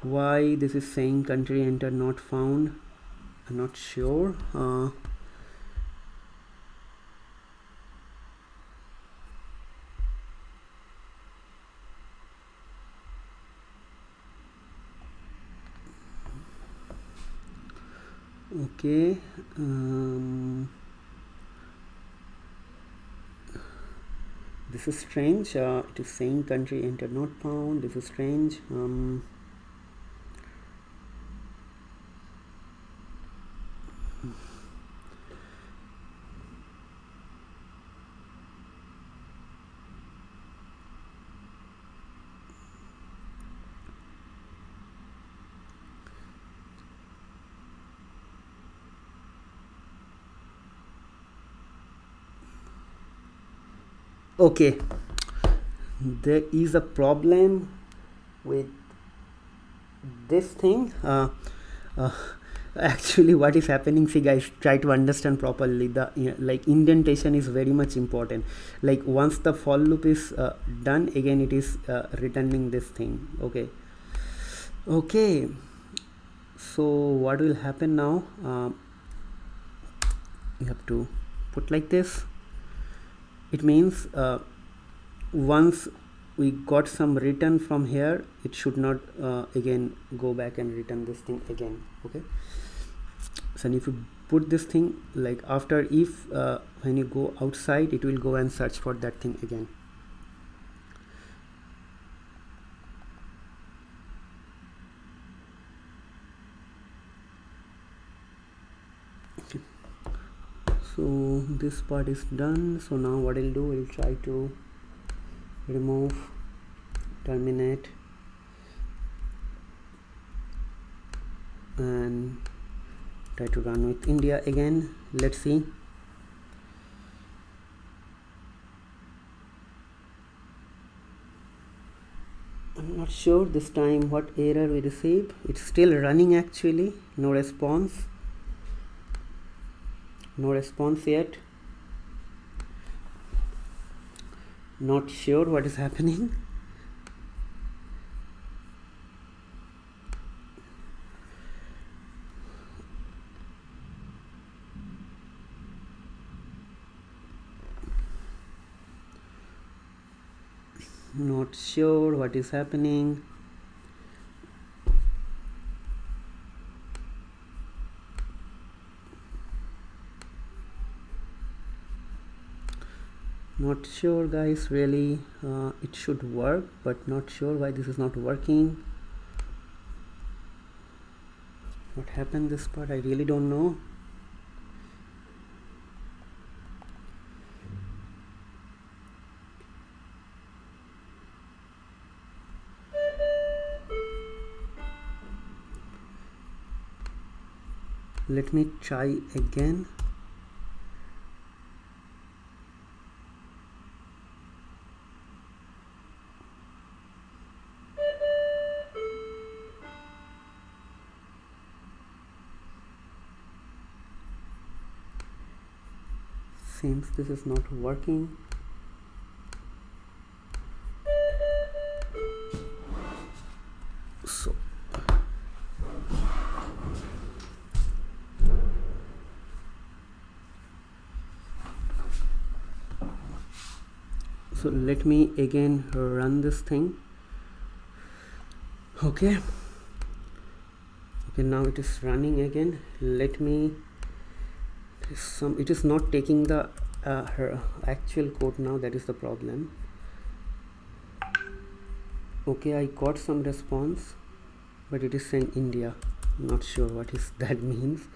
Why this is saying country entered not found, I'm not sure. Okay, This is strange. It is saying country entered not found. This is strange. Okay, there is a problem with this thing. Uh, Actually, what is happening, see guys, try to understand properly. The like indentation is very much important. Like once the for loop is done, again it is returning this thing. Okay, so what will happen now? You have to put like this. It means once we got some return from here, it should not again go back and return this thing again. Okay, so if you put this thing like after if when you go outside, it will go and search for that thing again. Okay. So this part is done. So now what I'll do, we'll try to remove, terminate, and try to run with India again. Let's see. I'm not sure this time what error we received. It's still running actually. No response. No response yet. Not sure what is happening. Not sure what is happening. Not sure guys, really. It should work, but not sure why this is not working. What happened this part, I really don't know. Let me try again. Seems this is not working. So let me again run this thing. Okay, now it is running again. Let me it is not taking the her actual code now. That is the problem. Okay, I got some response, but it is saying India. Not sure what is that means.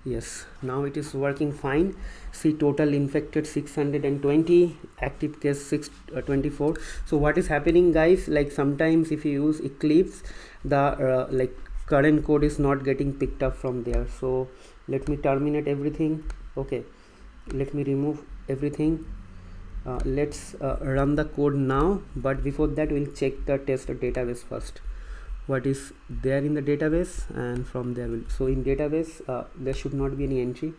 Yes, now it is working fine. See, total infected 620, active case 624. So what is happening guys, like sometimes if you use Eclipse, the like current code is not getting picked up from there. So let me terminate everything. Okay, let me remove everything. Let's run the code now, but before that we'll check the test database first, what is there in the database, and from there will, so in database there should not be any entry.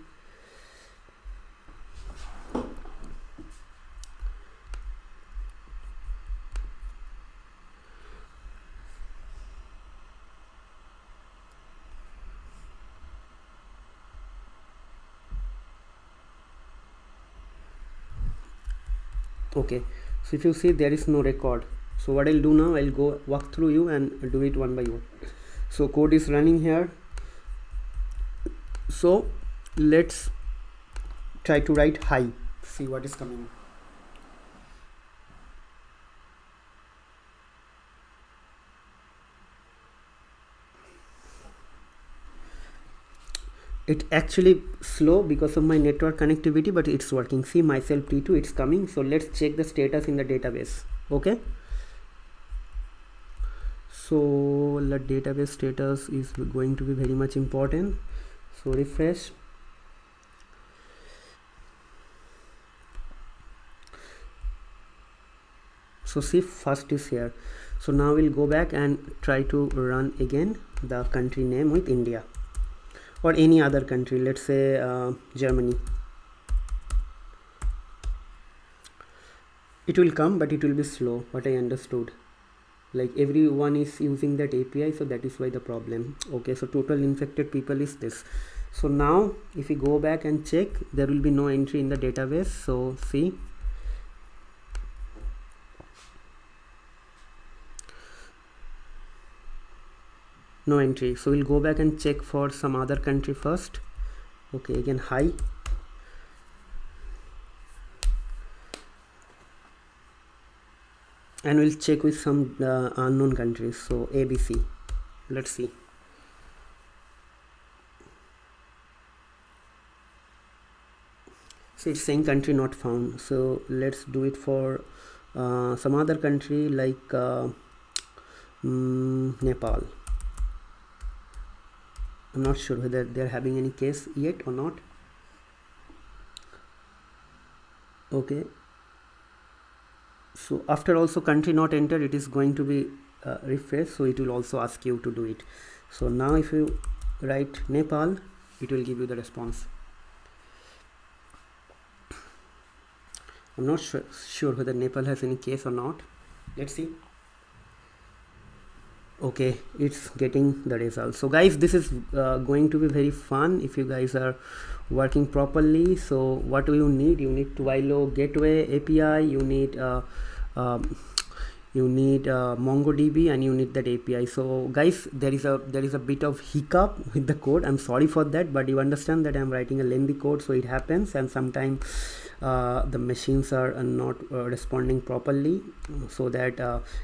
Okay, so if you see there is no record, so what I'll do now, I'll go walk through you and do it one by one. So code is running here. So let's try to write hi. see what is coming. It actually slow because of my network connectivity, but it's working. See myself T2, it's coming. So let's check the status in the database. Okay, so the database status is going to be very much important. So refresh. So see, first is here. So now we'll go back and try to run again the country name with India or any other country, let's say Germany. It will come, but it will be slow, what I understood. Like everyone is using that API, so that is why the problem. Okay, so total infected people is this. So now if we go back and check, there will be no entry in the database. So see, no entry. So we'll go back and check for some other country first. Okay, again hi, and we'll check with some unknown countries. So ABC, let's see. So it's saying country not found. So let's do it for some other country like Nepal. I'm not sure whether they're having any case yet or not. Okay, so after also country not entered, it is going to be refreshed, so it will also ask you to do it. So now if you write Nepal, it will give you the response. I'm not sure whether Nepal has any case or not. Let's see. Okay, it's getting the result. So guys, this is going to be very fun if you guys are working properly. So what do you need? You need Twilio gateway API, you need MongoDB, and you need that API. So guys, there is a bit of hiccup with the code. I'm sorry for that, but you understand that I'm writing a lengthy code, so it happens, and sometimes the machines are not responding properly, so that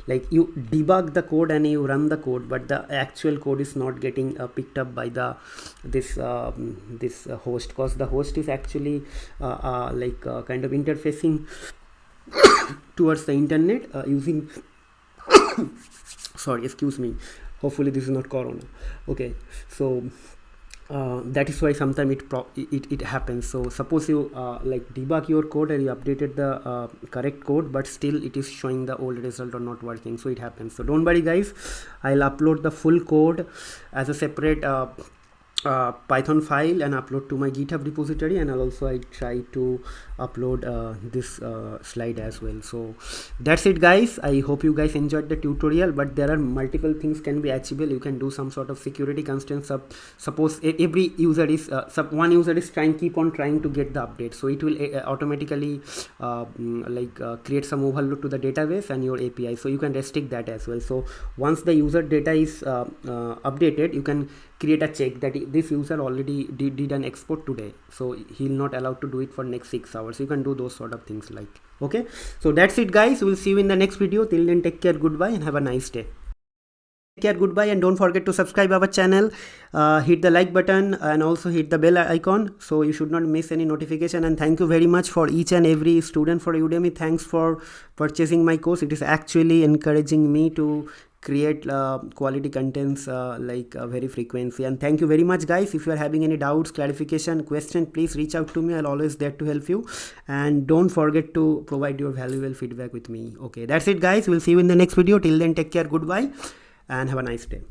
like you debug the code and you run the code, but the actual code is not getting picked up by this host, because the host is actually kind of interfacing towards the internet using sorry, excuse me, hopefully this is not corona. Okay, so that is why sometimes it happens. So suppose you like debug your code and you updated the correct code, but still it is showing the old result or not working, so it happens. So don't worry guys, I'll upload the full code as a separate Python file and upload to my GitHub repository, and I try to upload this slide as well. So that's it guys, I hope you guys enjoyed the tutorial, but there are multiple things can be achievable. You can do some sort of security constraints. Suppose every user is one user is keep on trying to get the update, so it will automatically create some overload to the database and your API, so you can restrict that as well. So once the user data is updated, you can create a check that this user already did an export today, so he'll not allowed to do it for next 6 hours. You can do those sort of things like. Okay, so that's it guys, we'll see you in the next video. Till then, take care, goodbye, and have a nice day. Take care, goodbye, and don't forget to subscribe our channel, hit the like button and also hit the bell icon, so you should not miss any notification. And thank you very much for each and every student for Udemy. Thanks for purchasing my course. It is actually encouraging me to create quality contents very frequently. And thank you very much guys. If you are having any doubts, clarification, question, please reach out to me. I'll always there to help you, and don't forget to provide your valuable feedback with me. Okay, that's it guys, we'll see you in the next video. Till then, take care, goodbye, and have a nice day.